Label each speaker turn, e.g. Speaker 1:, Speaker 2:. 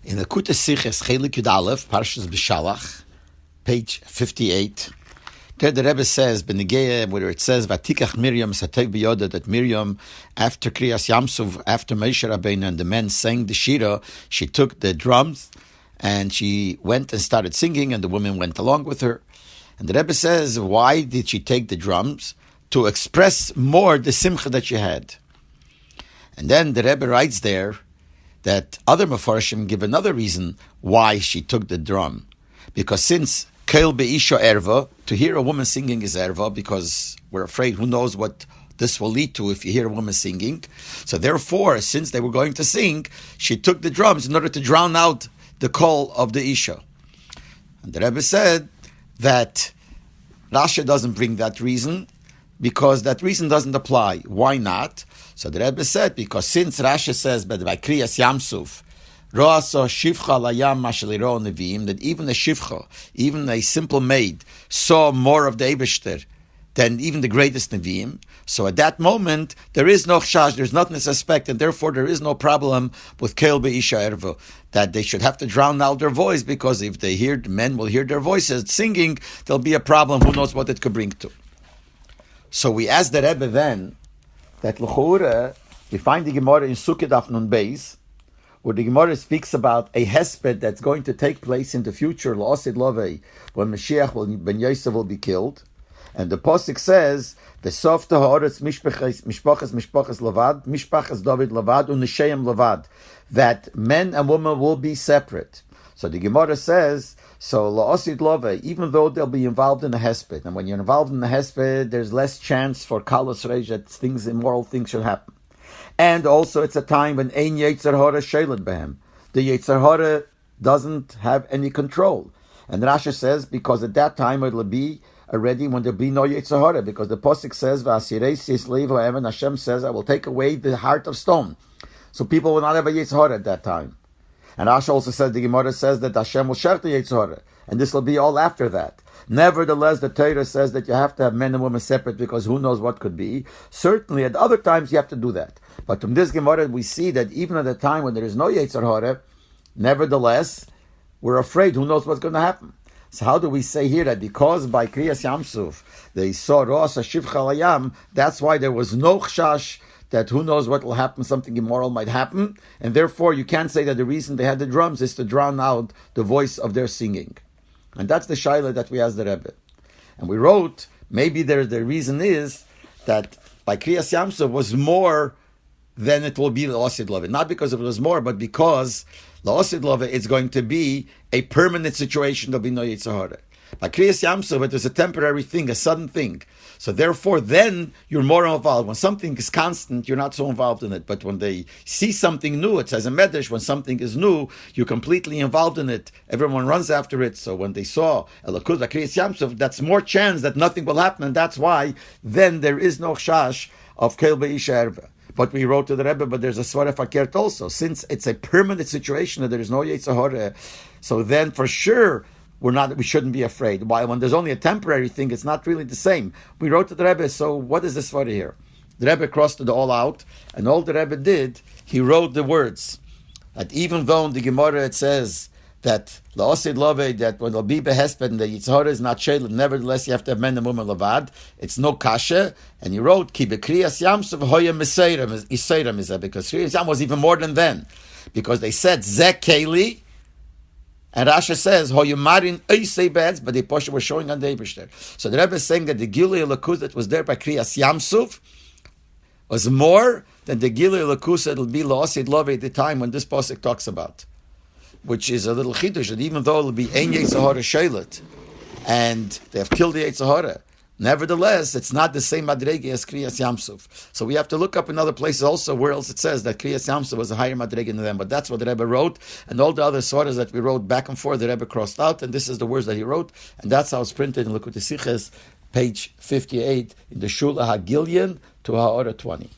Speaker 1: In the Kuta Siches Chelik Yud Aleph, Parshas B'Shalach, page 58, there the Rebbe says, Benegea, where it says, Vatikach Miriam Sateg B'Yoda, that Miriam, after Krias Yamsuf, after Moshe Rabbeinu and the men sang the Shira, she took the drums and she went and started singing, and the women went along with her. And the Rebbe says, why did she take the drums? To express more the simcha that she had. And then the Rebbe writes there that other Mefarshim give another reason why she took the drum. Because since Keil Be'isha Erva, to hear a woman singing is Erva, because we're afraid who knows what this will lead to if you hear a woman singing. So therefore, since they were going to sing, she took the drums in order to drown out the call of the Isha. And the Rebbe said that Rashi doesn't bring that reason, because that reason doesn't apply. Why not? So the Rebbe said, because since Rashi says, but by Krias Yamsuf, Ro'asa Shivcha Layam Mashaliro Nevi'im, that even a Shivcha, even a simple maid, saw more of the Eibishter than even the greatest Nevi'im. So at that moment, there is no chash, there's nothing to suspect, and therefore there is no problem with Keil Be'isha Ervo, that they should have to drown out their voice, because if they hear, men will hear their voices singing, there'll be a problem, who knows what it could bring to. So we asked the Rebbe then, that L'chura, we find the Gemara in Sukkot Daf Nun Beis, where the Gemara speaks about a hesped that's going to take place in the future, L'osid Lovei, when Mashiach ben Yosef will be killed. And the Pasuk says, V'sof ha'oretz mishpachas lavad, mishpachas David lavad, u'nesheim lavad, that men and women will be separate. So the Gemara says, so L'osid Lovei, even though they'll be involved in a hesped, and when you're involved in a hesped, there's less chance for kalos reish that things, immoral things should happen. And also it's a time when ein yetzer hara sheiled behem. The yetzer hara doesn't have any control. And Rashi says, because at that time it'll be already when there'll be no yetzer hara, because the Pasuk says, V'asirei sisleiv ha'evan, Hashem says, I will take away the heart of stone. So people will not have a yetzer hara at that time. And Rashi also says, the Gemara says that Hashem will share the yetzer hara, and this will be all after that. Nevertheless, the Torah says that you have to have men and women separate, because who knows what could be. Certainly, at other times you have to do that. But from this Gemara, we see that even at a time when there is no yetzer hara, nevertheless, we're afraid. Who knows what's going to happen? So how do we say here that because by Krias Yamsuf they saw Ro'asa Shivcha Layam, that's why there was no chashash that who knows what will happen, something immoral might happen, and therefore you can't say that the reason they had the drums is to drown out the voice of their singing. And that's the shaila that we asked the Rebbe. And we wrote, maybe the reason is that by Krias Yamsuf was more than it will be L'osid Love. Not because it was more, but because L'osid Love is going to be a permanent situation, there'll be no Yetzer Hara. By Krias Yamsuf, it is a temporary thing, a sudden thing. So therefore, then you're more involved. When something is constant, you're not so involved in it. But when they see something new, it says in Medrash, when something is new, you're completely involved in it. Everyone runs after it. So when they saw Elokut Krias Yamsuf, that's more chance that nothing will happen, and that's why then there is no chash of Keil Be'isha Erva. But we wrote to the Rebbe, but there's a Svara Fakert also. Since it's a permanent situation that there is no Yetzer Hara, so then for sure we shouldn't be afraid. Why? When there's only a temporary thing, it's not really the same. We wrote to the Rebbe, so what is this Svara here? The Rebbe crossed it all out, and all the Rebbe did, he wrote the words that even though in the Gemara it says that L'osid Lovei, that when there'll be behesped and the Yetzer Hara is not shaded, nevertheless you have to have men and women lavad. It's no kasha. And he wrote, Ki bekriyas yamsuf hoya miseiram is because Krias Yam was even more than then. Because they said Zek Keli, and Rasha says, hoya marin oisei beds, but the Posha was showing on the Eibishter. So the Rebbe is saying that the Gilui Lakus that was there by Krias Yamsuf was more than the Gilui Lakus that will be L'osid Lovei at the time when this Pasuk talks about. Which is a little chidush, that even though it'll be ein Yetzer Hara sheilet, and they have killed the Yetzer Hara, nevertheless, it's not the same madrege as Krias Yamsuf. So we have to look up in other places also where else it says that Krias Yamsuf was a higher madrege than them. But that's what the Rebbe wrote, and all the other soras that we wrote back and forth, the Rebbe crossed out, and this is the words that he wrote, and that's how it's printed in Likutei Sichos, page 58, in the Shula HaGilyon to HaOra 20.